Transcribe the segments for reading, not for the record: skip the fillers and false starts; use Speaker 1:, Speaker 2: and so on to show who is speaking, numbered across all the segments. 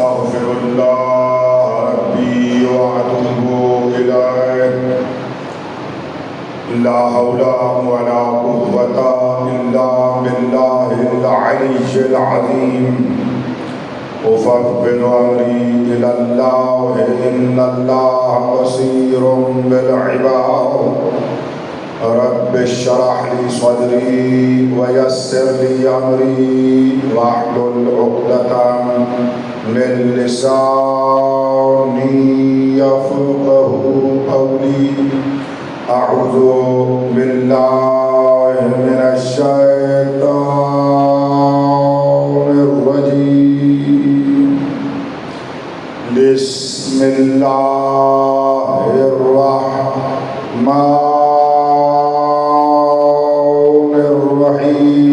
Speaker 1: أستغفر الله ربي وأتوب إليه. لا حول ولا قوة إلا بالله العلي العظيم. أفوض أمري إلى الله إن الله بصير بالعباد. رب اشرح لي صدري ويسر لي أمري واحلل عقدة من لساني يفقه قولي. أعوذ بالله من الشيطان الرجيم. بسم الله الرحمن الرحيم.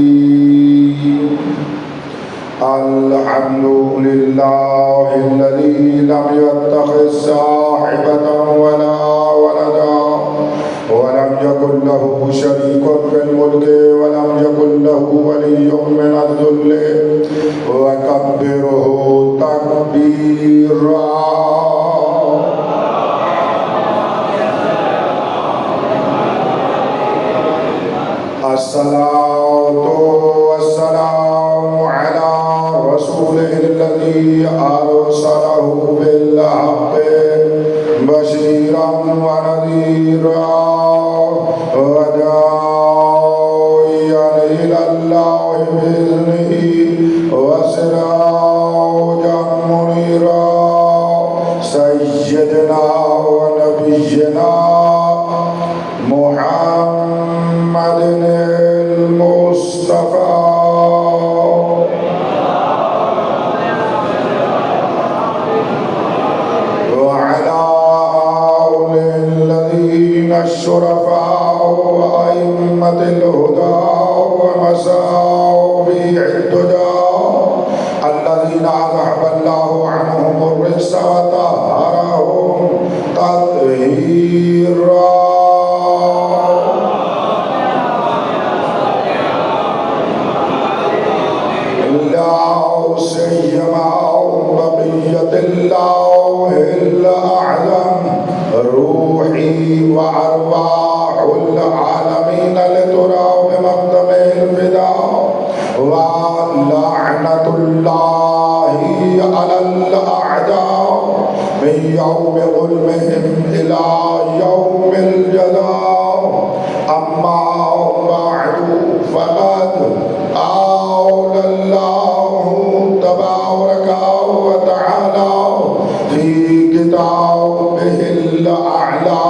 Speaker 1: الحمد لله الذي لم يتخذ صاحبة ولا ولدا ولم يكن له شريك في الملك ولم يكن له ولي من الذل وكبره تكبيرا. الصلاة والسلام على رسوله الذي أرسله بالحق بشيرا ونذيرا وداعيا إلى الله بإذنه وسراجا منيرا. سيدنا ونبينا محمد المصطفى وعلى آله الذين الشرفاء وأئمة الهدى ومصابيح الدجى الذين أذهب الله عنهم الرجس وطهرهم تطهيرا. سيما بقية الله الأعظم روحي وأرواح العالمين لترى بمقدم الفداء. ولعنة الله على الأعداء من يوم ظلمهم إلى يوم الجزاء. أما بعد فقد قال الله تبارك وتعالى في كتابه الأعلى.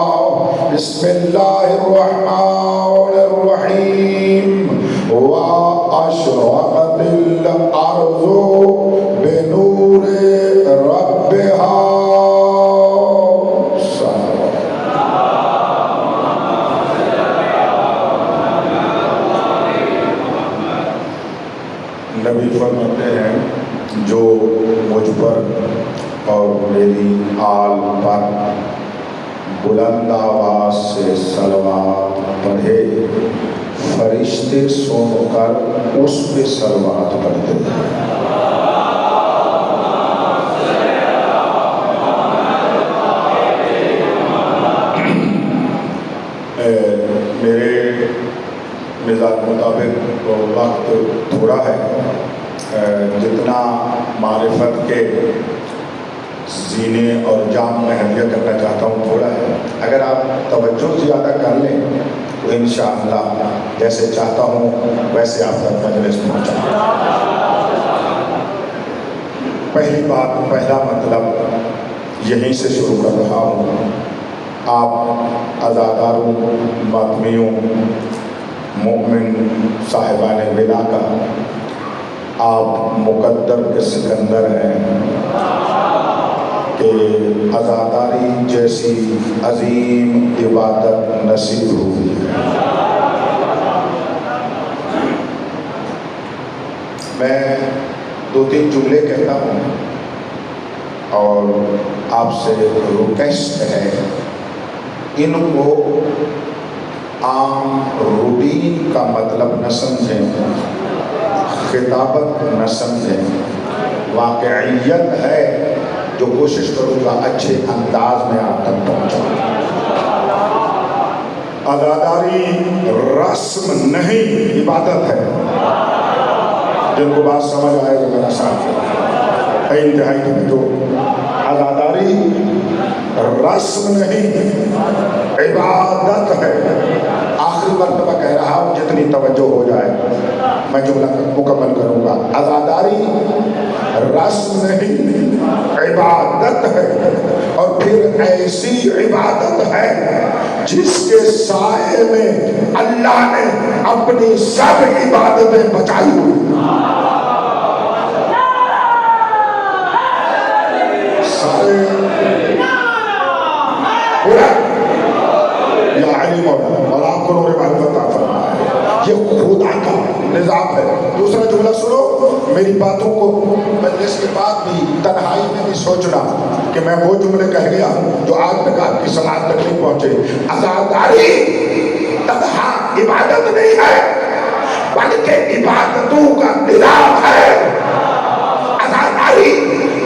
Speaker 1: بسم الله الرحمن الرحيم. وأشرقت الأرض بنور ربها. نبی فرماتے ہیں جو مجھ پر اور میری آل پر بلند آواز سے صلوات پڑھے فرشتے سن کر اس پہ صلوات پڑھتے ہیں. میرے مزاج مطابق وقت تھوڑا ہے. جتنا معرفت کے زینے اور جام میں ہدیہ کرنا چاہتا ہوں تھوڑا ہے. اگر آپ توجہ زیادہ کر لیں تو انشاءاللہ جیسے چاہتا ہوں ویسے آپ تک مجلس پہنچاؤں. پہلی بات پہلا مطلب یہیں سے شروع کر رہا ہوں. آپ عزاداروں ماتمیوں مومن صاحبان بلا کا آپ مقدر کے سکندر ہیں کہ عزاداری جیسی عظیم عبادت نصیب ہوئی ہے. میں دو تین جملے کہتا ہوں اور آپ سے ریکویسٹ ہے ان کو عام روٹین کا مطلب نہ سمجھیں، خطابت نہ سمجھیں، واقعیت ہے جو کوشش کروں گا اچھے انداز میں آپ تک پہنچاؤں. عزاداری رسم نہیں، عبادت ہے. جن کو بات سمجھ آئے تو میرا ساتھ ہے انتہائی کی تو عزاداری رسم نہیں، عبادت ہے. آخری مرتبہ کہہ رہا ہوں، جتنی توجہ ہو جائے میں جملہ مکمل کروں گا. عزاداری رسم نہیں، عبادت ہے. اور پھر ایسی عبادت ہے جس کے سائے میں اللہ نے اپنی سب عبادتیں بچائی ہوئی. سارے یا علی مولا اور آپ کو نور معرفت عطا فرمائے. یہ خدا کا نظام ہے. دوسرا جملہ سنو، میری باتوں کو مجلس کے بعد بھی تنہائی میں بھی سوچنا کہ میں وہ جملے کہہ گیا جو آج تک آپ کی سماعت تک نہیں پہنچے. عزاداری تنہا عبادت نہیں ہے بلکہ عبادتوں کا نظام ہے. عزاداری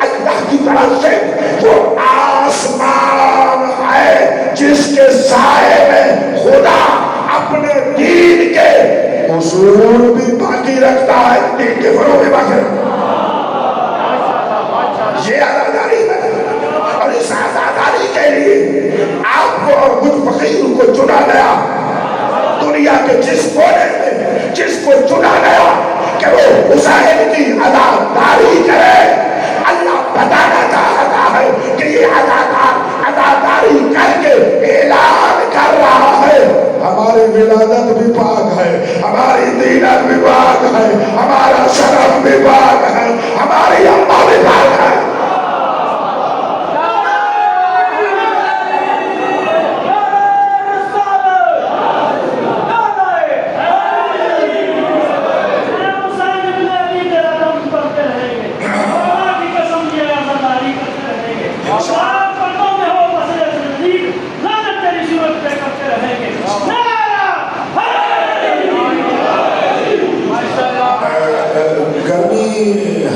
Speaker 1: اللہ کی طرف سے وہ آسمان ہے جس کے سائے میں خدا اپنے دین کے اصول بھی باقی رکھتا ہے، دین کے فروغ بھی باقی رکھتا ہے. یہ عزاداری ہے. اور اس عزاداری کے لیے آپ کو اور مجھ فقیر کو چنا گیا. دنیا کے جس کونے میں جس کو چنا گیا کہ وہ حسین کی عزاداری کرے، اللہ بتانا چاہتا ہے کہ یہ عزاداری کر کے اعلان کر رہا ہے ہماری ولادت بھی پاک ہے، ہماری دینت بھی پاک ہے، ہمارا شرف بھی پاک ہے، ہماری اماں بھی پاک ہے.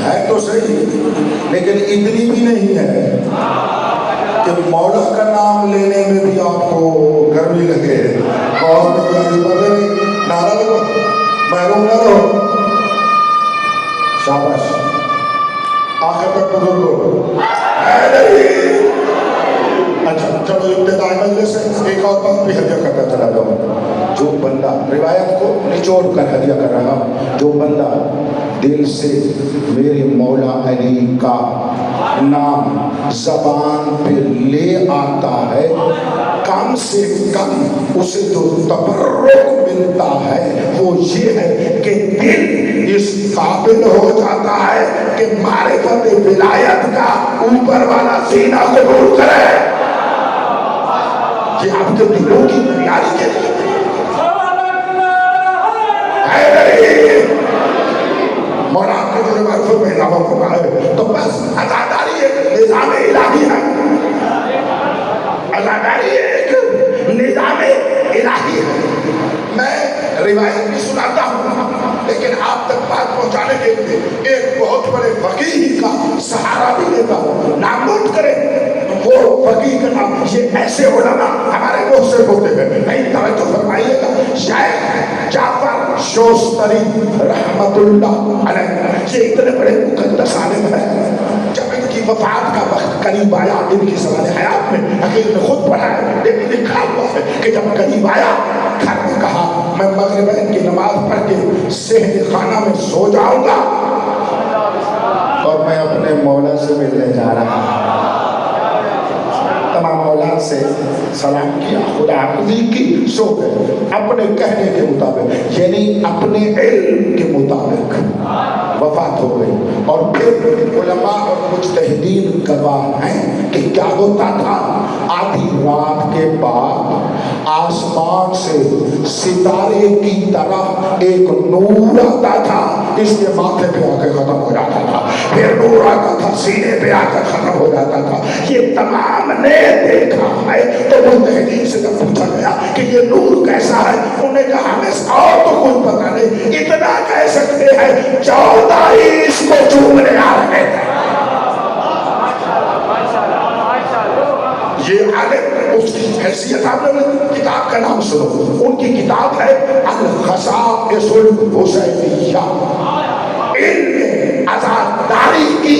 Speaker 1: ہے تو صحیح لیکن اتنی بھی نہیں ہے کہ مولا کا نام لینے میں بھی آپ کو گرمی لگے. نعرہ لگو، محروم نہ رہو. شاباش. آخر تک بزرگوں اچھا چلو ابتدائی مجلس سے ایک اور بات بھی ہدیہ کرتا چلا جاؤں. جو بندہ روایت کو نچوڑ کر ہدیہ کر رہا ہوں، جو بندہ دل سے میرے مولا علی کا نام زبان پہ لے آتا ہے، کم سے کم اسے جو تبرک ملتا ہے وہ یہ ہے کہ دل اس قابل ہو جاتا ہے کہ معرفت ولایت کا اوپر والا سینہ قبول کرے. یہ آپ کے دلوں کی تیاری کے لیے مولا آپ کے جو معرفت میں اضافہ فرمائے. تو بس عزاداری ایک نظام الہی ہے. عزاداری ایک نظام الہی ہے. میں روایت بھی سناتا ہوں لیکن آپ تک بات پہنچانے کے لیے ایک بہت بڑے فقیہ کا سہارا بھی لیتا ہوں. نام نوٹ کریں وہ فقیہ کا نام. یہ ایسے علماء ہمارے منہ سے ہوتے ہیں، نہیں توجہ فرمائیے گا. شیخ جعفر شوستری رحمت اللہ علیہ، یہ اتنے بڑے مقدس عالم ہیں. جب ان کی وفات کا وقت قریب آیا، ان کی سوال حیات میں حقیقت نے خود پڑھا ہے لیکن لکھا ہوا ہے کہ جب قریب آیا گھر میں کہا میں مغربین کی نماز پڑھ کے صحن خانہ میں سو جاؤں گا اور میں اپنے مولا سے ملنے جا رہا ہوں. تمام مولا سے سلام کیا، خدا حافظی کی، سو گئے. اپنے کہنے کے مطابق یعنی اپنے علم کے مطابق وفات ہو گئی. اور پھر علماء اور مجتہدین گواہ ہیں کہ کیا ہوتا تھا. آدھی رات کے بعد آسمان سے ستارے کی طرح ایک نور آتا تھا، اس کے ماتھے پہ آ کے ختم ہو جاتا تھا، پھر نور آتا تھا سینے پہ آ کر ختم ہو جاتا تھا. یہ تمام نے دیکھا ہے. تو مجتہدین سے جب پوچھا گیا کہ یہ نور کیسا ہے، انہوں نے کہا ہمیں اور تو کوئی پتہ نہیں، اتنا کہہ سکتے ہیں 14 اس کو چومنے آ رہے تھے. اس کی حیثیت آپ نے کتاب کا نام سنو، ان کی کتاب ہے الخصائص الحسینیہ، علم عزاداری کی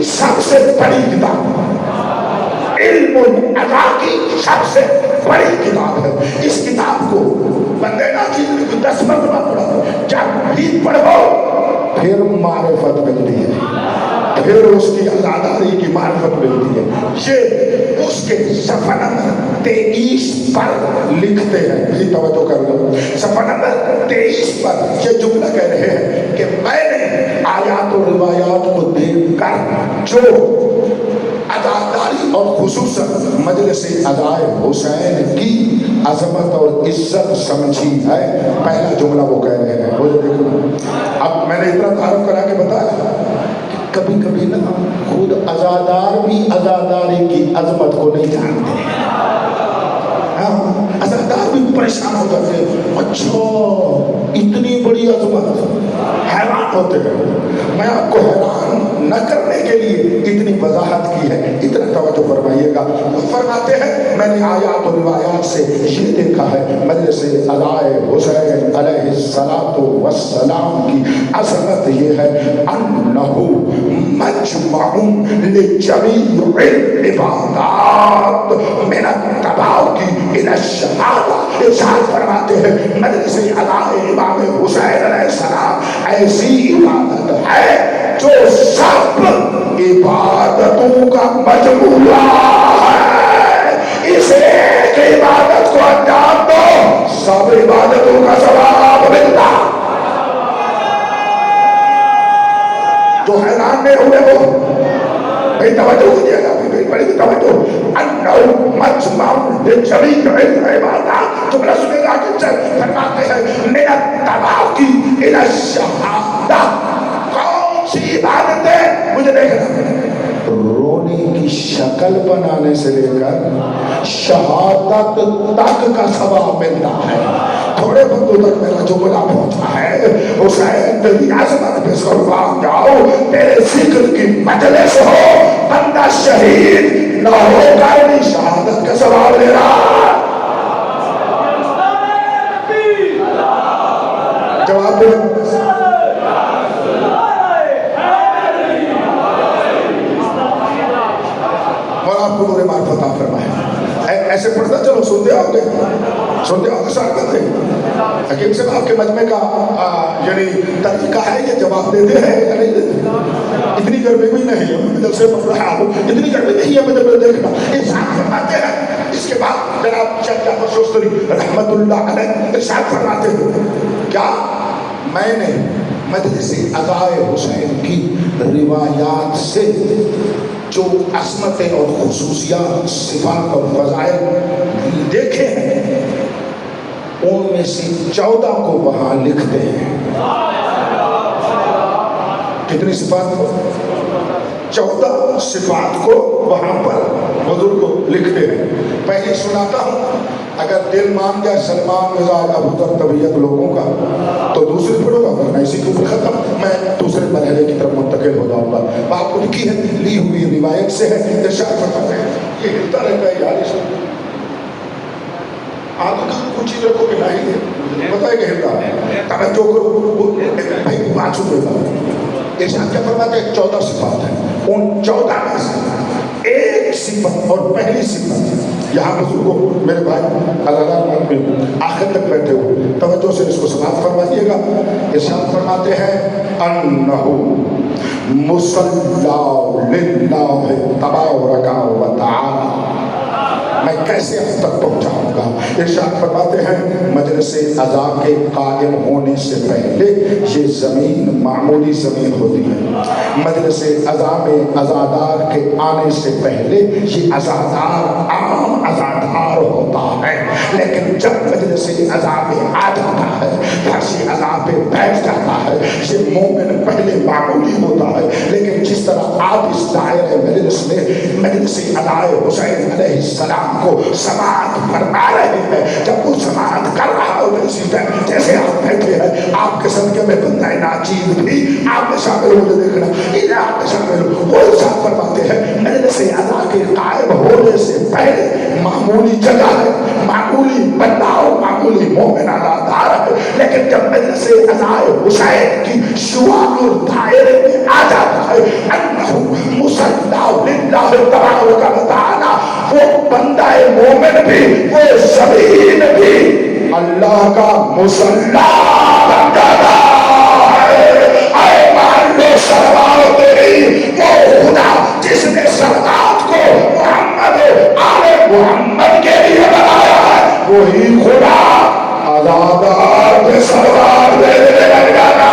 Speaker 1: سب سے بڑی کتاب، علم العزا کی سب سے بڑی کتاب ہے۔ اس کتاب کو بندے نا چیز کو 10 مرتبہ پڑھو، جب بھی پڑھو پھر معرفت ملتی ہے، پھر اس کی عزاداری کی معرفت ملتی ہے۔ یہ اس کے صفحہ نمبر 23 پر لکھتے ہیں، یہ توجہ کر لو، صفحہ نمبر 23 پر یہ جملہ کہہ رہے ہیں کہ میں نے آیات و روایات کو دیکھ کر جو عزاداری اور خصوصاً مجلس ادائے حسین کی عظمت اور عزت سمجھی ہے، پہلا جملہ وہ کہہ رہے ہیں۔ وہ دیکھو، اب میں نے اتنا تعارف کرا کے بتایا کہ کبھی کبھی نا خود عزادار بھی عزاداری کی عظمت کو نہیں جانتے، عزادار بھی پریشان ہو جاتے ہیں، اچھا اتنی بڑی عظمت، حیران ہوتے ہیں۔ میں آپ کو حیران نہ کرنے کے لیے اتنی وضاحت کی ہے، اتنا توجہ فرمائیے گا۔ وہ فرماتے ہیں میں نے آیات و روایات سے یہ دیکھا ہے مجلس ادائے حسین علیہ السلام کی عظمت یہ ہے انہو مجمع لجمیع العبادات من التباکی الى الشہادہ۔ ارشاد فرماتے ہیں مجلس ادائے امام حسین علیہ السلام ایسی عبادت ہے جو سب عبادتوں کا مجموعہ ہے، اس ایک عبادت کو انجام دو سب عبادتوں کا ثواب ملتا۔ جو حیران نہیں ہوئے وہ بھائی توجہ دیجیے گا، بڑی توجہ، انہو مجمع لجمیع العبادات، جملہ سنے گا کہ فرماتے ہیں من التباکی الی الشہادہ۔ کون سی عبادت ہے مجھے دیکھنا، رونے کی شکل بنانے سے لے کر شہادت تک کا ثواب ملتا ہے۔ تھوڑے بندوں تک میرا جملہ پہنچا ہے، حسین تیری عظمت پہ قربان جاؤ، تیرے ذکر کی مجلس ہو، بندہ شہید نہ ہو کر بھی شہادت کا ثواب لے رہا۔ جواب دے مولا آپ کو نور معرفت عطا فرمائے۔ ایسے پڑھتا چلو، سنتے آؤ گے، سنتے آؤ گے، ساتھ کرتے حکیم سے آپ کے مجمع کا یعنی طریقہ ہے یہ جواب دیتے ہیں یا نہیں دیتے؟ اتنی گرمی بھی نہیں ہے، میں جب سے پڑھ رہا ہوں اتنی گرمی نہیں ہے مجھے دیکھنا۔ ارشاد فرماتے ہیں اس کے بعد جناب شیخ جعفر شوستری رحمت اللہ علیہ ارشاد فرماتے ہیں کیا میں نے مجلس ادائے حسین کی روایات سے جو عظمتیں اور خصوصیات، صفات اور فضائل دیکھے ہیں ان میں سے 14 کو وہاں لکھتے ہیں۔ کتنی صفات کو؟ 14 صفات کو وہاں پر حضور کو لکھتے ہیں۔ پہلے سناتا ہوں، اگر دل مان جائے سلمان مزاج ابو ذر طبیعت لوگوں کا تو دوسری پڑھو گا، ورنہ اسی کے اوپر ختم، میں دوسرے مرحلے کی طرف منتقل ہو جاؤں گا۔ بات کو لکھی ہے، لی ہوئی روایت سے ہے، ارشاد فرماتے ہیں یہ ہلتا رہتا ہے یار، اس آپ کچھ چیز رکھو کہ نہیں ہے، پتہ ہے کہ ہلتا ہے، توجہ کرو بھائی، بات سن لیتا ارشاد کیا فرماتے ہیں 14 صفات ہیں، ان 14 میں سے ایک صفت اور پہلی صفت یہاں حضور کو میرے بھائی عزادار میں آخر تک بیٹھے ہوئے توجہ سے اس کو سماعت فرمائیے گا۔ ارشاد فرماتے ہیں انہو مصلی للہ تبارک و تعالی۔ میں کیسے اب تک پہنچاؤں گا؟ ارشاد فرماتے ہیں مجلس عزا کے قائم ہونے سے پہلے یہ زمین معمولی زمین ہوتی ہے، مجلس عزا میں عزادار کے آنے سے پہلے یہ عزادار عام عزادار ہوتا ہے، لیکن جب مجلس عزا میں آ جاتا ہے، فرش عزا پہ بیٹھ جاتا ہے، یہ مومن پہلے معمولی ہوتا ہے، لیکن جس طرح آپ اس دائرے مجلس میں مجلس ادائے حسین علیہ السلام کو سماعت فرما رہے ہیں، جب وہ سماعت کر رہا ہو اسی ٹائم جیسے آپ بیٹھے ہیں، آپ کے صدقے میں بندہ ناچیز بھی آپ میں شامل ہو دیکھنا، انہیں آپ میں شامل ہو، وہ ارشاد فرماتے ہیں مجلس ادا کے قائم ہونے سے پہلے معمولی جگہ ہے, معمولی بندہ اور معمولی مومن ادادار ہے, لیکن جب مجلس عزائے حسین کی شعاع اور دائرے میں آ جاتا ہے انہ مصلی للہ تبارک و تعالی, وہ بندہ مومن بھی, وہ زمین بھی اللہ کا مصلی بن جاتا ہے. اے مان لو سلوات تیری وہ خدا جس نے سلوات کو محمد آل محمد کے لیے بنایا ہے, وہی خدا عزادار پہ سلوات دے دے لگ جاتا.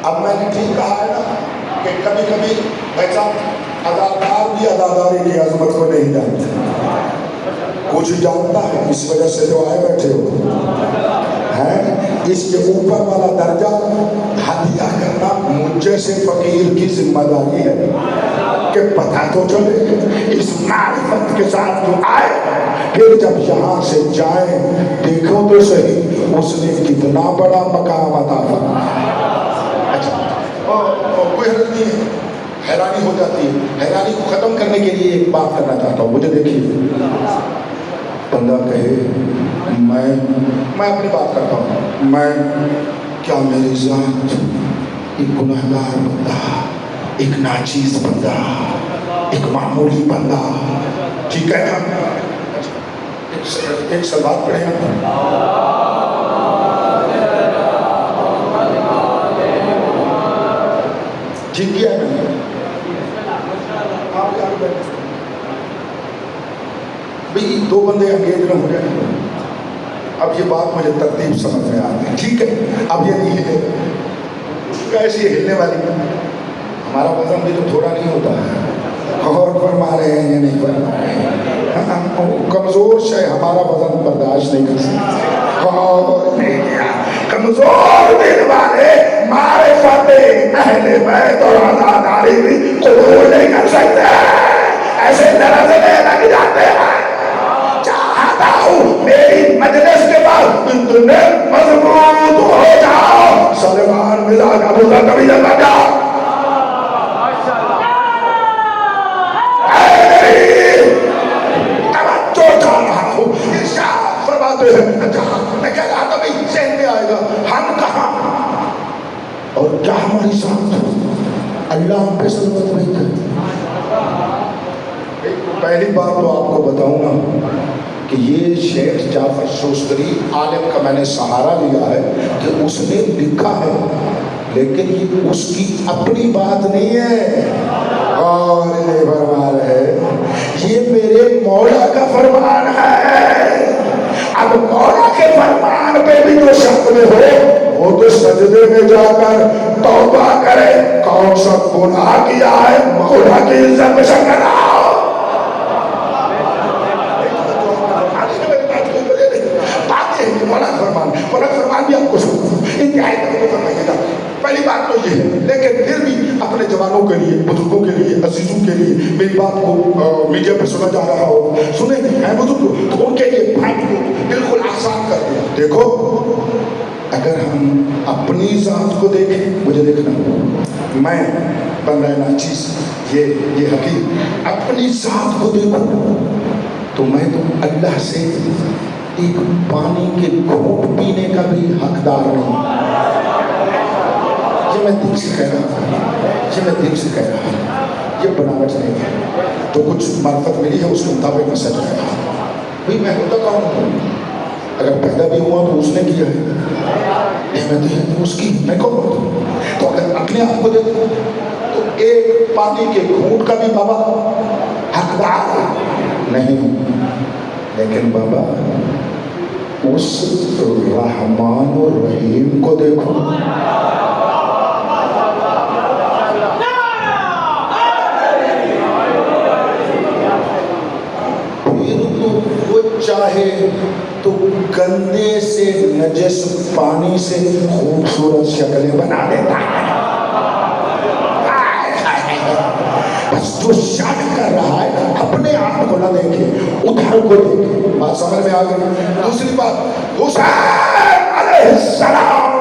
Speaker 1: اب میں نے ٹھیک کہا ہے نا کہ کبھی کبھی ایسا اداکار بھی اداکاری کی عظمت کو نہیں جانتا, کچھ جانتا ہے, اس وجہ سے جو آئے بیٹھے ہو ہیں. اس کے اوپر والا درجہ ہدیہ کرنا مجھ جیسے فقیر کی ذمہ داری ہے کہ پتہ تو چلے اس معرفت کے ساتھ جو آئے, پھر جب یہاں سے جائیں دیکھو تو صحیح اس نے کتنا بڑا مقام عطا فرمایا. کوئی حرج نہیں ہے, حیرانی ہو جاتی ہے. حیرانی کو ختم کرنے کے لیے ایک بات کرنا چاہتا ہوں. مجھے دیکھیے, بندہ کہے میں اپنی بات کرتا ہوں, میں کیا میری ذات ایک گنہگار بندہ, ایک ناچیز بندہ, ایک معمولی بندہ, ٹھیک ہے نا, ایک سلوات پڑھیں ٹھیک کیا ہے. بھئی دو بندے انگیج نہ ہو جائیں. اب یہ بات مجھے ترتیب سمجھ میں آتی ہے, ٹھیک ہے. اب یہ نہیں ہلے, کیسی ہلنے والی, ہمارا وزن بھی تو تھوڑا نہیں ہوتا ہے. غور فرما رہے ہیں یا نہیں فرما رہے ہیں؟ کمزور شے ہمارا وزن برداشت نہیں کر سکتا. غور نہیں کیا, کمزور دل والے معرفت اہل بیت اور عزاداری بھی قبول نہیں کر سکتے, ایسے نرزنے لگ جاتے ہیں. چاہتا ہوں میری مجلس کے بعد اتنے مضبوط ہو جاؤ, سلمان ملا کا بولا کبھی نہ بن جاؤ. توجہ چاہ رہا ہوں, ارشاد فرماتے ہیں. میں کہہ رہا تھا بھائی ذہن میں آئے گا ہم کہاں اور کیا ہماری ساتھ اللہ ہم پہ سلوات نہیں کرتے. پہلی بات تو آپ کو بتاؤں نا کہ یہ شیخ جعفر شوستری عالم کا میں نے سہارا لیا ہے کہ اس نے لکھا ہے, لیکن یہ اس کی اپنی بات نہیں ہے. اور یہ فرمان ہے, یہ میرے مولا کا فرمان ہے. اب مولا کے فرمان پہ بھی جو شک میں ہو وہ تو سجدے میں جا کر توبہ کرے. کون سا گناہ کیا ہے, مولا کی عزت میں شک کرا. مولا فرمان بھی آپ کو انتہائی طریقے فرمائیے گا. پہلی بات تو یہ ہے, لیکن پھر بھی اپنے جوانوں کے لیے, بزرگوں کے لیے, عزیزوں کے لیے میری بات کو میڈیا پہ سنا جا رہا ہو, سنیں ہیں بزرگ تو ان کے لیے بات کو بالکل آسان کر دیں. دیکھو اگر ہم اپنی ذات کو دیکھیں, مجھے دیکھنا میں بندہ ناچیز, یہ حقیقت اپنی ذات کو دیکھوں تو میں تو اللہ سے ایک پانی کے گھونٹ پینے کا بھی حقدار نہیں. یہ میں دل سے کہہ رہا ہوں, یہ بناوٹ نہیں ہے. جو کچھ معرفت ملی ہے اس کے مطابق میں سچ رہا ہوں. بھئی میں ہوتا کون ہوں, اگر پیدا بھی ہوا تو اس نے کیا ہے, میں تو اس کی, میں کون ہوں. تو اگر اپنے آپ کو دیکھوں تو ایک پانی کے گھونٹ کا بھی بابا حقدار نہیں ہوں. لیکن بابا اس رحمان و رحیم کو دیکھو, پھر تو وہ چاہے تو گندے سے نجس پانی سے خوبصورت شکلیں بنا دیتا ہے. بس جو بات سمجھ میں آ گئی؟ دوسری بات حسین علیہ السلام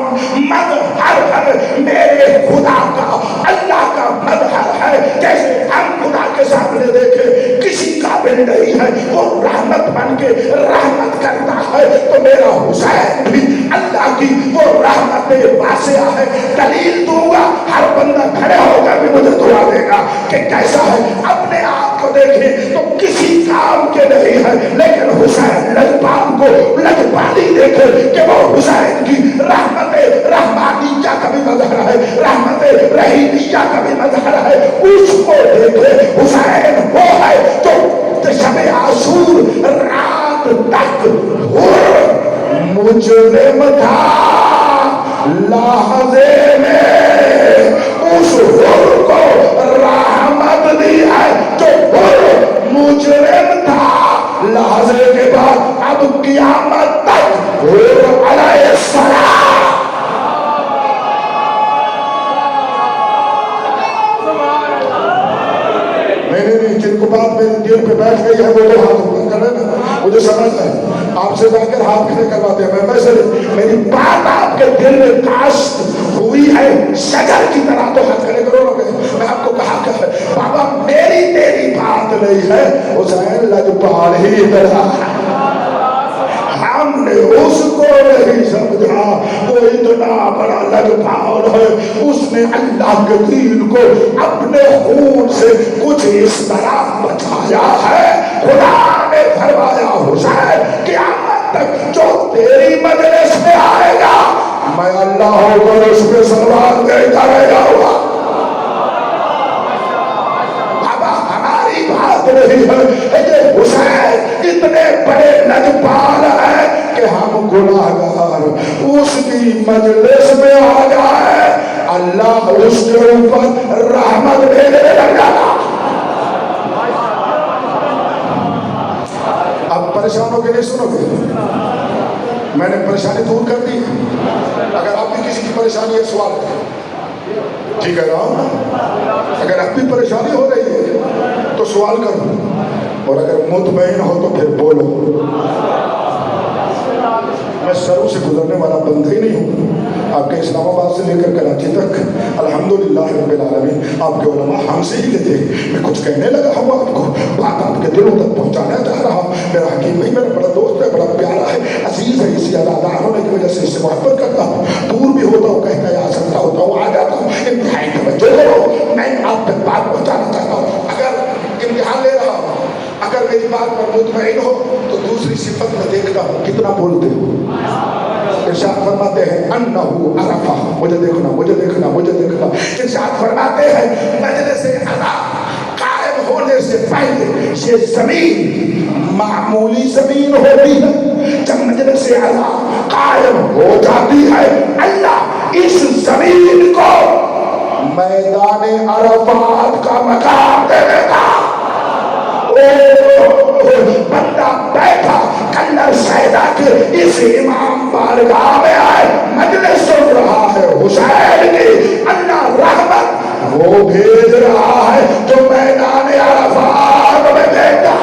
Speaker 1: مظہر ہے میرے خدا کا، اللہ کا مظہر ہے. جیسے ہم خدا کے سامنے دیکھے کسی قابل نہیں ہے، وہ رحمت بن کے رحمت کرتا ہے، تو میرا حسین بھی اللہ کی وہ رحمت واسعہ ہے. دلیل دوں گا، ہر بندہ کھڑے ہو کر بھی مجھے دعا دے گا کہ کیسا ہے. اپنے آپ کو دیکھیں تو کسی کام کے نہیں ہے، لیکن حسین لجپال کو لجپالی دیکھے کہ وہ حسین کی رحمت رحمانیہ کا بھی مظہر ہے، رحمت رحیمیہ کا بھی مظہر ہے. اس کو دیکھے حسین وہ ہے جو شب عاشور رات تک مجرم تھا، لحظے میں اس حر کو رحمت دی ہے جو حر مجرم تھا. لحظے کے بعد اب قیامت تک حر علیہ السلام. نہیں جن کو بات میرے دل پہ بیٹھ گئی ہے وہ ہاتھ اوپر کرے نا، مجھے سمجھ ہے. آپ سے جا کر ہاتھ کھڑے کرواتے ہیں. میں سے میری بات آپ کے دل میں کاشت ہوئی ہے شجر کی طرح تو ہاتھ کھڑے کرو گے. میں آپ کو کہا کہ بابا میری تیری بات نہیں ہے، حسین لجپال ہی طرح ہم نے اس کو نہیں سمجھا. وہ اتنا بڑا لجپال ہے، اس نے اللہ کے دین کو اپنے خون سے کچھ اس طرح بچایا ہے. خدا نے فرمایا حسین قیامت تک جو تیری مجلس میں آئے گا میں اللہ کو اس پہ سلوات دیتا رہ جاؤں گا. ہماری بات نہیں ہے کہ حسین اتنے بڑے لجپال ہیں کہ ہم گناہگار اس کی مجلس میں آ جائے اللہ اس کے اوپر رحمت بھیجنے لگ جاتا. اب پریشان ہو کے نہیں سنو گے، میں نے پریشانی دور کر دی. اگر آپ بھی کسی کی پریشانی ہے سوال کریں، ٹھیک ہے نا؟ اگر آپ بھی پریشانی ہو رہی ہے تو سوال کرو، اور اگر مطمئن ہو تو پھر بولو. میں سروں سے گزرنے والا بندہ ہی نہیں ہوں. آپ کے اسلام آباد سے لے کر کراچی تک الحمدللہ رب العالمین آپ کے علماء ہم سے ہی لیتے. میں کچھ کہنے لگا ہوں آپ کو، بات آپ کے دلوں تک پہنچانا چاہ رہا ہوں. میرا حکیم بھائی میرا بڑا دوست ہے، بڑا پیارا ہے، عزیز ہے، اسی عزادار ہونے کی وجہ سے اس سے محبت کرتا ہوں. دور بھی ہوتا ہوں، کہتا ہے آ سکتا ہوتا ہوں، آ جاتا ہوں. امتحان توجہ کرو، میں آپ تک بات پہنچانا چاہتا ہوں. اگر امتحان لے رہا ہوں، اگر میری بات پر مطمئن ہو تو دوسری صفت میں دیکھتا ہوں کتنا بولتے ہو. ارشاد فرماتے ہیں انہو عرفہ، مجھے دیکھنا مجھے دیکھنا مجھے دیکھنا. ارشاد فرماتے ہیں مجلس عزا قائم ہونے سے پہلے یہ زمین معمولی زمین ہوتی ہے، جب مجلس عزا قائم ہو جاتی ہے اللہ اس زمین کو میدان عرفات کا مقام دے دیتا. بندہ بیٹھا کلر سیدہ کے اس امام بارگاہ میں آئے، مجلس سن رہا ہے حسین کی اللہ رحمت وہ بھیج رہا ہے جو میدان عرفات میں بیٹھا.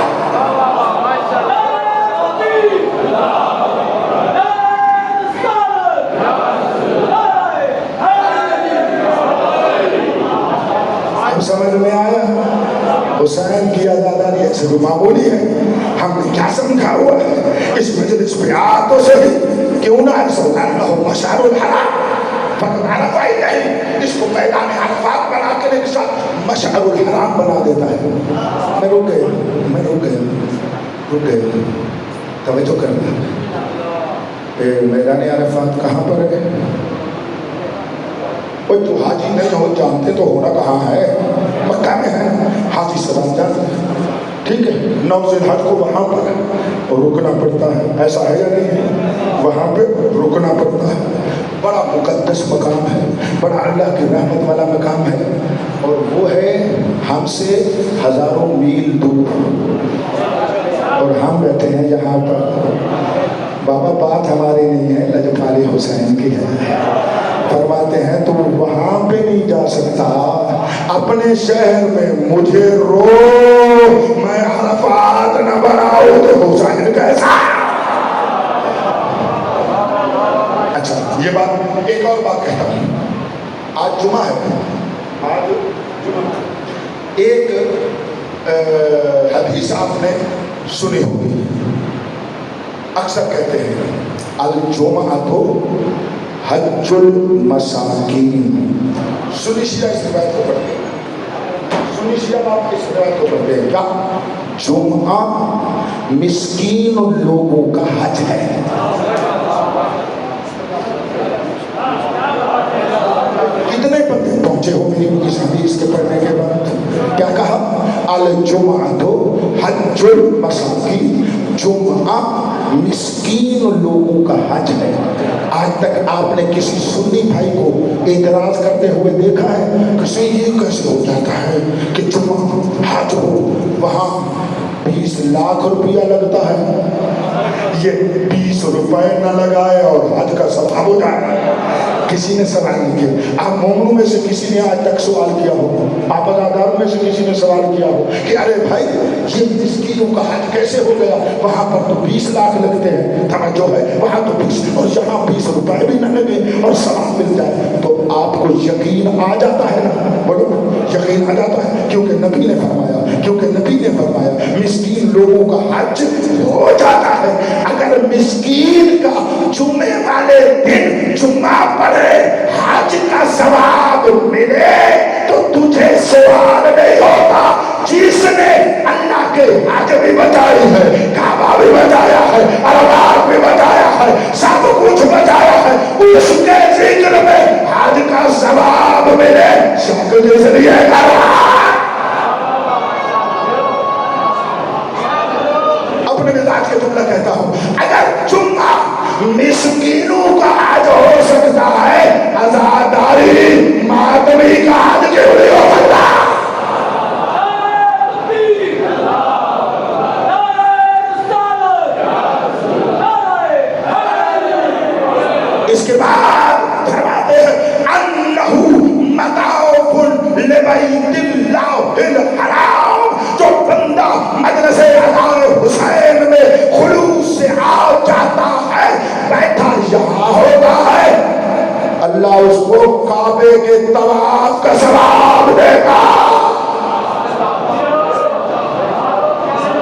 Speaker 1: سمجھ میں آیا؟ حسین کی عزاداری ایسے بھی معمولی ہے. ہم نے کیا سمجھا ہوا ہے اس مجلس پہ آ تو صحیح، کیوں نہ اللہ مشعر الحرام فرمانا کوئی نہیں، اس کو میدان عرفات بنا کے نہیں ساتھ مشعر الحرام بنا دیتا ہے. میں رک گئے توجہ کرنا. میدان عرفات کہاں پر ہے؟ کوئی تو حاجی نہیں ہو جانتے تو ہونا کہاں ہے؟ مکہ میں ہے. حاجی سلام جانتے ہیں، ٹھیک ہے. 9 ذی الحج کو وہاں پر رکنا پڑتا ہے، ایسا ہے یا نہیں ہے؟ وہاں پہ رکنا پڑتا ہے. بڑا مقدس مقام ہے، بڑا اللہ کی رحمت والا مقام ہے، اور وہ ہے ہم سے ہزاروں میل دور، اور ہم رہتے ہیں یہاں پر. بابا بات ہماری نہیں ہے، لجپال حسین کی ہے. فرماتے ہیں تو وہاں پہ نہیں جا سکتا اپنے شہر میں مجھے رو، میں عرفات نہ بناؤں تو حسین کیسا؟ اچھا یہ بات، ایک اور بات کہتا ہوں، آج جمعہ ہے، آج جمعہ، ایک حدیث آپ نے سنی ہوگی، اکثر کہتے ہیں الجمعۃ حج المساکین، سنی شیعہ اس روایت کو پڑھتے ہیں، سنی شیعہ آپ اس روایت کو پڑھتے ہیں، کیا جمعہ مسکین لوگوں کا حج ہے۔ کتنے بندے پہنچے ہو میری اس حدیث کے پڑھنے کے بعد؟ کیا کہا؟ الجمعۃ حج المساکین، جمعہ مسکین لوگوں کا حج ہے۔ آج تک آپ نے کسی سنی بھائی کو اعتراض کرتے ہوئے دیکھا ہے کہ یہ کیسے ہو جاتا ہے کہ جمعہ حج ہو، وہاں 20 لاکھ روپیہ لگتا ہے، یہ 20 روپے نہ لگائے اور حج کا ثواب ہو جائے؟ کسی نے سوال نہیں کیا۔ آپ مومنوں میں سے کسی نے آج تک سوال کیا ہو، آپ ازاداروں میں سے کسی نے سوال کیا ہو کہ ارے بھائی یہ مسکینوں کا حج کیسے ہو گیا؟ وہاں پر تو 20 لاکھ لگتے ہیں، توجہ ہے، وہاں تو 20 اور یہاں 20 روپے بھی نہ لگے اور ثواب مل جائے، تو آپ کو یقین آ جاتا ہے نا؟ بولو یقین آ جاتا ہے، کیونکہ نبی نے فرمایا، کیونکہ نبی نے فرمایا مسکین لوگوں کا حج ہو جاتا ہے۔ اگر مسکین کا جمعے والے دن جمعہ پڑھے حج کا ثواب ملے تو تجھے سوال نہیں ہوتا۔ جس نے اللہ کے حج بھی بتائی ہے، کعبہ بھی بتایا ہے، عرفات بھی بتایا ہے، سب کچھ بتایا ہے، اس کے ذکر میں حج کا ثواب ملے، شک جس لیے کرا۔ اپنے مزاج کے جملہ کہتا ہوں، اگر جمعہ مسکینوں کا حج ہو سکتا ہے، عزاداری ماتمی کا حج کیوں نہیں ہو سکتا؟ اس کے بعد فرماتے ہیں انہو مطاف لبیت اللہ الحرام، جو بندہ مجلس اذان حسین میں خلوص سے آ جاتا ہے، بیٹھا یہاں ہوتا ہے، اللہ اس کو کعبے کے طواف کا ثواب دے گا۔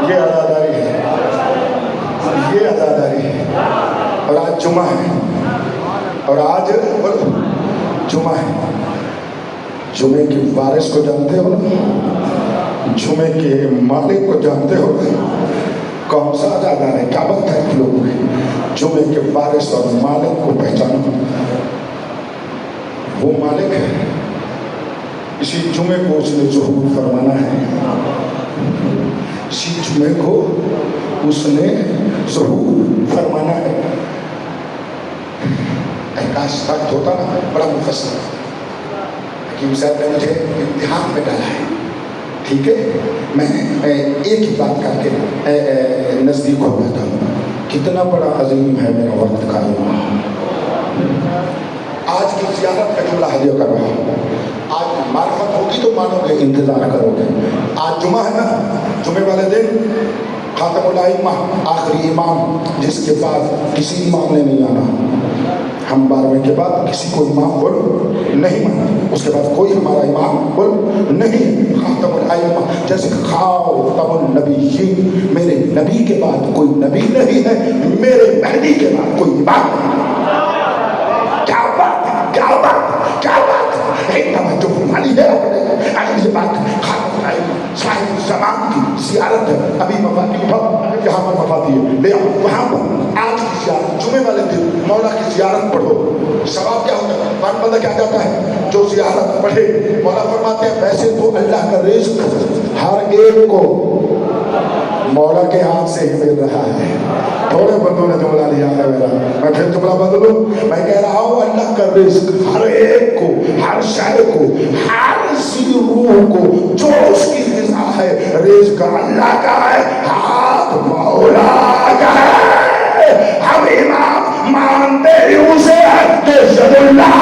Speaker 1: یہ عزاداری ہے، یہ عزاداری ہے۔ اور آج جمعہ ہے، اور آج جمعہ ہے، جمعے کے وارث کو جانتے ہو نا؟ جمعے کے مالک کو جانتے ہو نا؟ کون سا عزادار ہے؟ کیا بات ہے لوگوں میں؟ جمعے کے وارث اور مالک کو پہچانو، وہ مالک ہے، اسی جمعے کو اس نے ظہور فرمانا ہے، اسی جمعے کو اس نے ظہور فرمانا ہے۔ احکاش وقت ہوتا نا بڑا مفصل، حکیم صاحب نے مجھے امتحان میں ڈالا ہے، ٹھیک ہے؟ میں ایک ہی بات کر کے نزدیک ہو جاتا ہوں، کتنا بڑا عظیم ہے میرا وقت کا۔ آج کی زیارت کا جملہ ہدیہ کر رہا ہوں، آج معرفت ہوگی تو مانو گے، انتظار کرو گے۔ آج جمعہ ہے نا، جمعے والے دن خاتم الائمہ آخری امام، جس کے بعد کسی امام نے نہیں آنا، ہم 12ویں کے بعد کسی کو امام بول نہیں مانتے، اس کے بعد کوئی ہمارا امام بول نہیں، خاتم الائمہ جیسے خاتم النبیین، میرے نبی کے بعد کوئی نبی نہیں ہے، میرے مہدی کے بعد کوئی امام نہیں۔ کیا بات ہے، کیا بات، کیا بات ہے، ایک توجہ فرمانی ہے آپ نے۔ اگر یہ بات خاتم الائمہ صاحب زمان کی زیارت ہے، ابھی مفاتی پر یہاں پر مفاتی ہے، لے آؤ وہاں پر آج کی زیارت، جمعے والے دن مولا کی زیارت پڑھو، ثواب کیا ہوتا ہے؟ کون بندہ کیا جاتا ہے جو زیارت پڑھے؟ مولا فرماتے ہیں ویسے تو اللہ کا رزق ہر ایک کو مولا کے ہاتھ سے ہی مل رہا ہے، تھوڑے بندوں نے جملہ لیا ہے میرا، میں پھر جملہ بدلوں، میں کہہ رہا ہوں اللہ کا رزق ہر ایک کو، ہر شے کو، ہر سی روح کو، جو اس کی غذا ہے، رزق اللہ کا ہے، ہاتھ مولا کا ہے۔ ہم امام مانتے ہی اسے ہے کہ ید اللہ،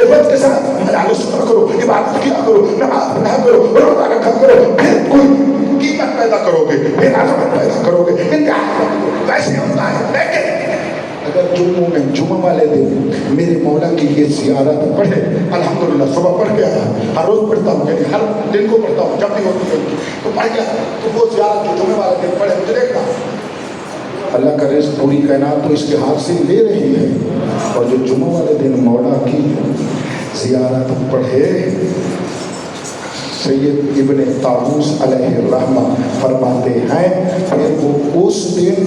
Speaker 1: عزت کے ساتھ حلال شکر کرو، عبادت کیا کرو، نماز پڑھا کرو، روزہ رکھا کرو، پھر کوئی قیمت پیدا کرو گے، پھر عظمت پیدا کرو گے، انتہا ویسے ہوتا ہے۔ لیکن اگر جمعہ والے دن میرے مولا کی یہ زیارت پڑھے، الحمدللہ صبح پڑھ کے آیا، ہر روز پڑھتا ہوں، یعنی ہر دن کو پڑھتا ہوں جب بھی ہوتی ہے تو پڑھ گیا، تو وہ زیارت جو جمعہ والے دن پڑھے مجھے دیکھنا اللہ کا رزق پوری کائنات تو اس کے ہاتھ سے لے رہی ہے، اور جو جمعہ والے دن مولا کی زیارت پڑھے، سید ابن طاووس علیہ الرحمہ فرماتے ہیں پھر وہ اس دن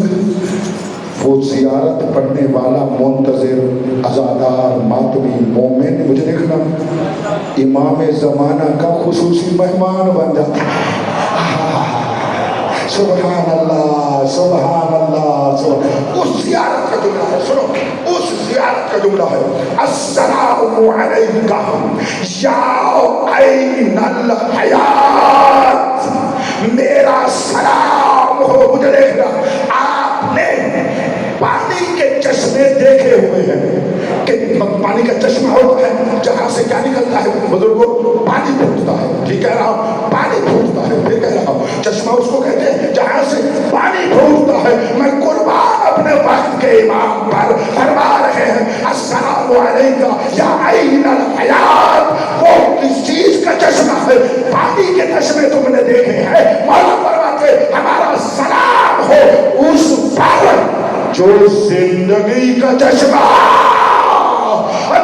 Speaker 1: وہ زیارت پڑھنے والا منتظر عزادار ماتمی مومن مجھے دیکھنا امام زمانہ کا خصوصی مہمان بن جاتا ہے۔ سبحان اللہ سبحان اللہ سبحان۔ اس زیارت کا جملہ ہے، سنو اس زیارت کا جملہ ہے السلام علیکہ یا عین الحیات، میرا سلام ہو۔ مجھے دیکھنا آپ نے پانی کے چشمے دیکھے ہوئے ہیں کہ پانی کا چشمہ ہوتا ہے جہاں سے کیا نکلتا ہے بزرگوں، پانی پھوٹتا ہے، ٹھیک کہہ رہا ہوں، پانی پھوٹتا ہے، پھر کہہ رہا ہوں چشمہ اس کو کہتے ہیں جہاں سے پانی پھوٹتا ہے۔ میں قربان اپنے وقت کے امام پر، فرما رہے ہیں السلام علیکہ یا عین الحیات، وہ کس چیز کا چشمہ ہے؟ پانی کے چشمے تم نے دیکھے ہیں، مولا فرماتے ہمارا سلام ہو اس پر جو زندگی کا چشمہ،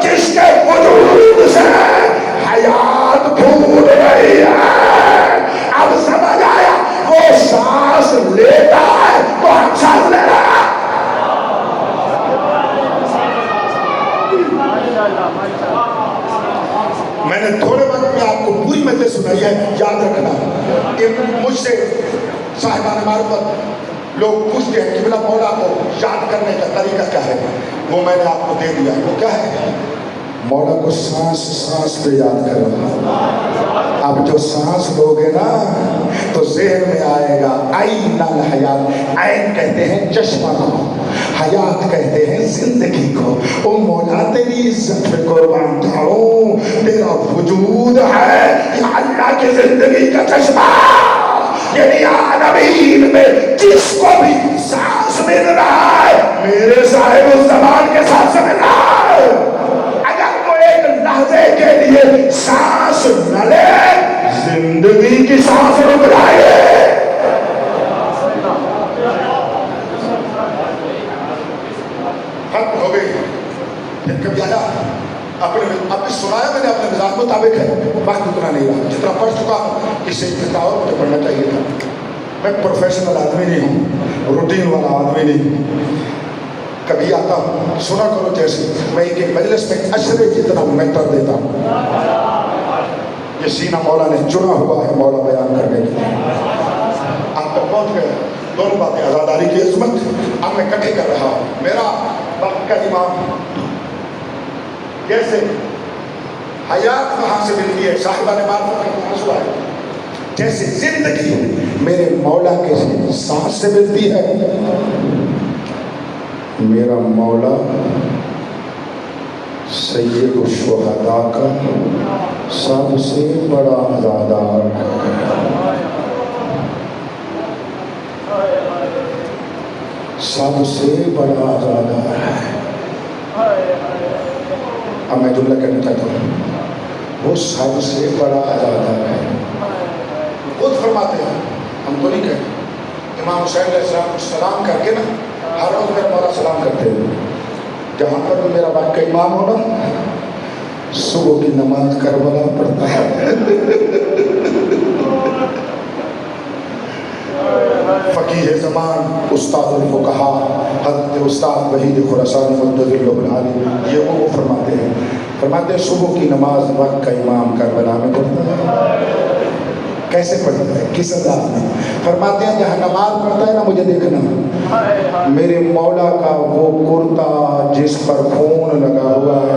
Speaker 1: جس کے وجود سے حیات پھوٹ رہی ہے۔ اب سمجھ آیا، وہ سانس لیتا ہے تو ہم سانس لے رہے ہیں۔ میں نے تھوڑے وقت میں آپ کو پوری مجلس سنائی ہے، یاد رکھنا کہ مجھ سے صاحبان معرفت لوگ پوچھتے ہیں کہ بلا مولا کو یاد کرنے کا طریقہ کیا ہے، وہ میں نے آپ کو دے دیا۔ وہ کیا ہے؟ مولا کو سانس سانس پہ یاد کرنا۔ اب جو سانس لوگے نا تو ذہن میں آئے گا عین الحیات، عین کہتے ہیں چشمہ کو، حیات کہتے ہیں زندگی کو۔ او مولا تیری عزت پہ قربان جاؤں، تیرا وجود ہے یا اللہ کی زندگی کا چشمہ، یعنی عالمین میں جس کو بھی سانس مل رہا ہے میرے صاحب الزمان کے ساتھ مل رہا ہے۔ اگر وہ ایک لحظے کے لیے سانس نہ لے، زندگی کی سانس رک جائے۔ ختم ہو گئی۔ پھر کبھی آیا اب سنایا میں نے اپنے مزاج مطابق ہے، وقت اتنا نہیں رہا، جتنا پڑھ چکا اس سے اتنا اور مجھے پڑھنا چاہیے تھا۔ میں پروفیشنل آدمی نہیں ہوں، روٹین والا آدمی نہیں ہوں، کبھی آتا ہوں سنا کرو، جیسے میں ایک مجلس میں اشرے جتنا میٹر دیتا ہوں۔ یہ سینہ مولا نے چنا ہوا ہے مولا بیان کرنے کے لیے۔ آپ تک پہنچ گئے دونوں باتیں، آزاداری کی عظمت اب میں کٹھی کر رہا ہوں۔ میرا وقت کا امام جیسے حیات وہاں سے ملتی ہے، صاحبہ نے معرفت کا محسوس ہے، جیسے زندگی میرے مولا کے سانس سے ملتی ہے۔ میرا مولا سید الشہداء کا سب سے بڑا عزادار ہے، سب سے بڑا عزادار ہے۔ اب میں جملہ کہنا چاہتا ہوں، وہ سب سے بڑا عزادار ہے۔ خود فرماتے ہیں، ہم تو نہیں کہتے، امام حسین علیہ السلام کو سلام کر کے نا ہر روز میرا مولا سلام کرتے ہیں۔ جہاں پر بھی میرا باپ کا امام ہونا، صبح کی نماز کربلا پڑھتا ہے۔ فقیہ زمان استاد الفقہا حضرت استاد وحید خراسانی مدد اللہ علیہ، یہ وہ فرماتے ہیں صبح کی نماز وقت کا امام کربلا میں پڑھتا ہے۔ کیسے پڑھتا ہے، کس انداز میں؟ فرماتے ہیں جہاں نماز پڑھتا ہے نا، مجھے دیکھنا میرے مولا کا وہ کرتا جس پر خون لگا ہوا ہے،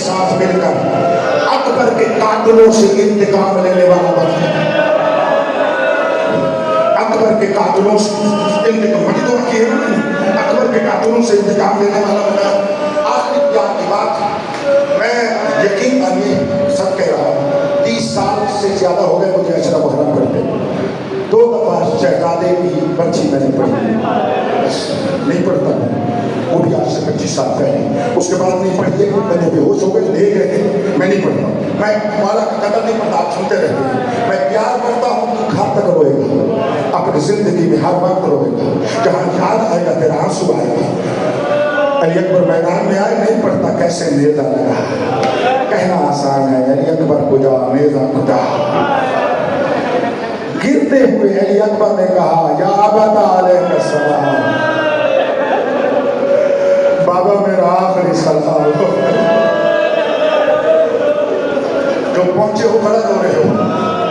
Speaker 1: ساتھ مل کر اکبر کے قاتلوں سے انتقام لینے والا بنا. اکبر کے قاتلوں سے انتقام اکبر کے قاتلوں سے انتقام لینے والا بنا. آخری پیار کی بات میں یقین آئیے سب کہہ رہا ہوں. 30 سال سے زیادہ ہو گئے مجھے اشرف محرم کرتے. 2 دفعہ شہزادے کی پرچی میں نے پڑھی, نہیں پڑھتا وہ بھی آج سے 25 سال پہلے. اس کے بعد نہیں پڑھی ہے, میں نے بے ہوش ہو گئے لے گئے تھے, میں نہیں پڑھتا. میں مولا کا قدر نہیں پڑھتا, آپ سنتے رہتے ہیں. میں پیار کرتا ہوں تو گھر تک روئے گا, اپنی زندگی میں ہر وقت روئے گا. جہاں یاد آئے گا تیرا آنسو آئے گا. علی اکبر میدان میں آئے, نہیں پڑھتا کیسے نیزہ لگا. کہنا آسان ہے علی اکبر کجا نیزہ کجا. گرتے ہوئے علی اکبر نے کہا یا ابا علیہ السلام, بابا میرا آخری سلام ہو. جو پہنچے ہو کھڑا ہو رہے ہو.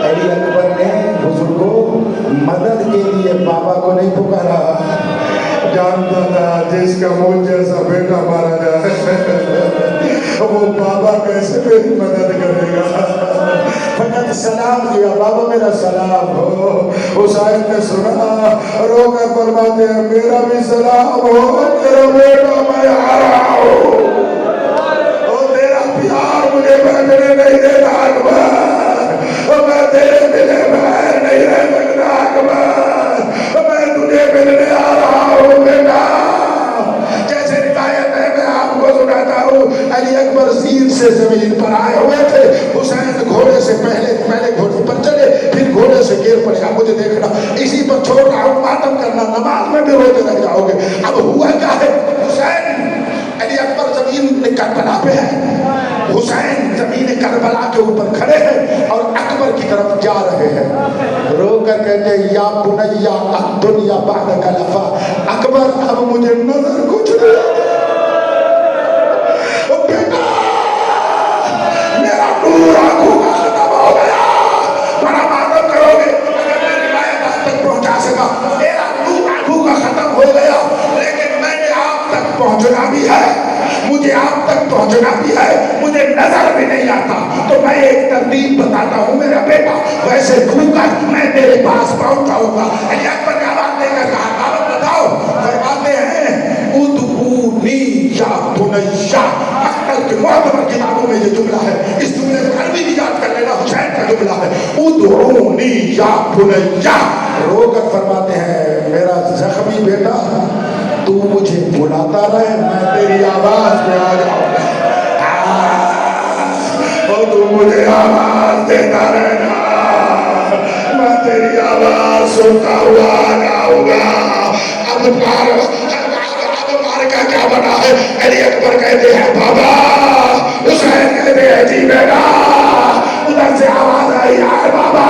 Speaker 1: علی اکبر نے بزرگوں مدد کے لیے بابا کو نہیں پکارا. جانتا تھا جس کا مجھ جیسا بیٹا مارا جائے وہ بابا کیسے میری مدد کرے گا. فقط سلام کیا, بابا میرا سلام ہو. حسین نے سنا, رو کر فرماتے ہیں میرا بھی سلام ہو, تیرا بیٹا میں آ رہا ہوں. تیرا پیار مجھے بہنے نہیں دیتا اکبر, میں تیرے بنا بہن نہیں رہ سکتا اکبر, میں تجھے ملنے آ رہا ہوں بیٹا. جیسے روایت ہے میں آپ کو سناتا ہوں, علی اکبر زیر سے زمین پر آئے ہوئے تھے. حسین گھوڑے سے پہلے گھوڑے پر چلے, پھر گھوڑے سے گر پڑے. اب مجھے دیکھنا, اسی پر چھوڑ رہا ہوں, ماتم کرنا, نماز میں بھی روتے رہ جاؤ گے. اب ہوا کیا ہے, حسین علی اکبر زمین کربلا پہ ہے. حسین زمین کربلا کے اوپر کھڑے ہیں اور اکبر کی طرف جا رہے ہیں. رو کر کہتے یا بنیا الدنیا بعدک لفا. اکبر اب مجھے نظر کچھ نہیں. بیٹا میرا نور آنکھوں کا ختم ہو گیا. بڑا معلوم کرو گے اگر میں روایت آپ تک پہنچا سکا. میرا نور آنکھوں کا ختم ہو گیا, لیکن میں نے آپ تک پہنچنا بھی ہے, مجھے آپ تک پہنچنا بھی ہے, مجھے نظر بھی نہیں آتا. تو میں ایک ترتیب بتاتا ہوں میرا بیٹا, ویسے بھوکا میں تیرے پاس پہنچ جاؤں گا. علی اکبر نے آواز دے کر کہا بابا بتاؤ. فرماتے ہیں ادعونی یا بنیا. مقتل کے معتبر کتابوں میں یہ جملہ ہے, اس جملے کو عربی بھی یاد کر لینا, حسین کا جملہ ہے ادعونی یا بنیا. رو کر فرماتے ہیں میرا زخمی بیٹا تو مجھے بلاتا رہے, میں تیری آواز میں آ جاؤں گا. اور تو مجھے آواز دیتا رہنا, میں تیری آواز سنتا ہوا آ جاؤں گا. اب کا کیا بنا ہے. علی اکبر کہتے ہیں بابا, حسین کہتے ہیں جی بیٹا. ادھر سے آواز آئی ہے بابا.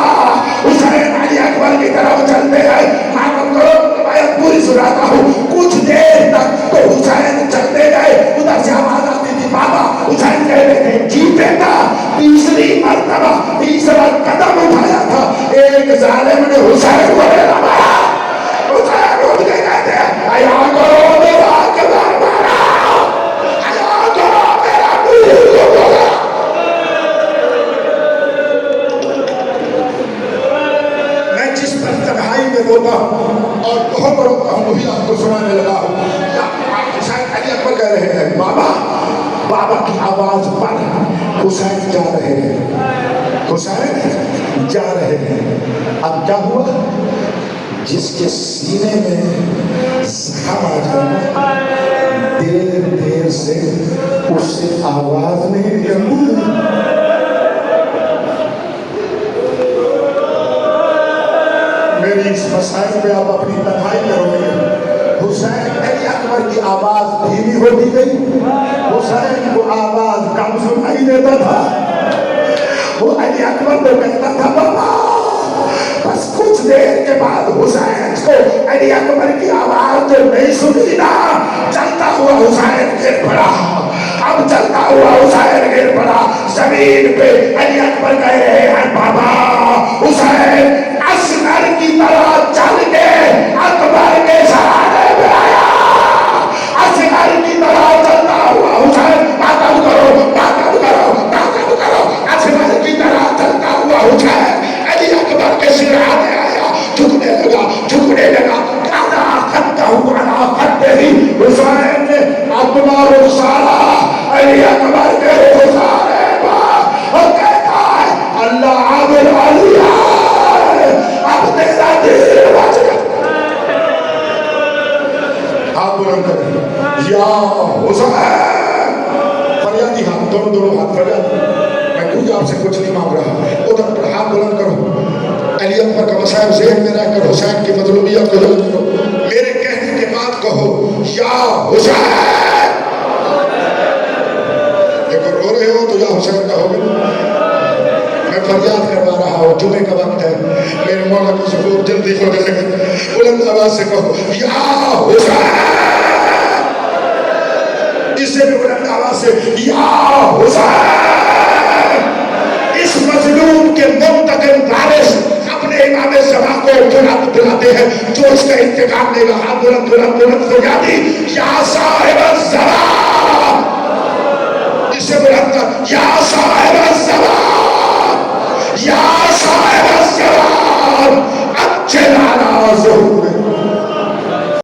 Speaker 1: حسین علی اکبر کی طرف چلتے ہیں. معلوم کرو روایت پوری سناتا ہوں. کچھ دیر تک تو حسین چلتے گئے, ادھر سے آواز آتی تھی بابا. حسین کہتے تھے جی بیٹا. تیسری مرتبہ تیسرا قدم اٹھایا تھا, ایک ظالم نے حسین کو ڈیرا مارا. حسین اٹھ کے کہتے ہیں حیا کرو میرا اکبر مارا, حیا کرو میرا نور کو بولا. میں جس پر تنہائی میں روتا ہوں اور بہت روتا ہوں وہی آپ کو سنانے لگا ہوں. حسین علی اکبر کہہ رہے ہیں بابا, بابا کی آواز پر حسین جا رہے ہیں, حسین جا رہے ہیں. اب کیا ہوا, جس کے سینے میں زخم آ جائے دیر دیر سے اس سے آواز نہیں نکلتی. میری اس مسائل پہ آپ اپنی تنہائی کرو گے. حسین علی اکبر کی آواز دھیمی ہوتی گئی. حسین کو آواز کم سنائی دیتا تھا. وہ علی اکبر کو کہتا تھا بابا. بس کچھ دیر کے بعد حسین کو علی اکبر کی آواز جو نہیں سنی نا, چلتا ہوا حسین گر پڑا. اب چلتا ہوا حسین گر پڑا زمین پہ. علی اکبر کہہ رہے ہیں بابا حسین اصغر کی طرح چل کے اکبر کے سہارے میں آیا. اصغر کی طرح چلتا ہوا حسین ماتم کرو, ماتم رخسارا علی اکبر کے رخسارے اور کہتا ہے اللہ عابد علی اب تیرا دیر بچ گیا. آپ بلند کریں یا حسین فریادی ہاتھ دونوں ہاتھ فریاد. میں کوئی آپ سے کچھ نہیں مانگ رہا. ادھر پر ہاتھ بلند کرو. علی اکبر کا مسائب ذہن میں رہ کر حسین کی مظلومیت کو یاد کرو. میرے کہنے کے بعد کہو یا حسین. دیکھو رو رہے ہو تو یا حسین کہو گے. میں فریاد کروا رہا ہوں. جمعے کا وقت ہے. میرے مولا کی ظہور جلدی ہو جائے گا. بلند آواز سے کہو یا حسین. اس سے بھی بلند آواز سے یا حسین. اس مظلوم کے منتقم وارث اپنے امام زمان کو دلاتے ہیں جو اس کا انتقام لے گا. بلند بلند بلند فریادی یا صاحب الزمان. اس سے بلند یا صاحب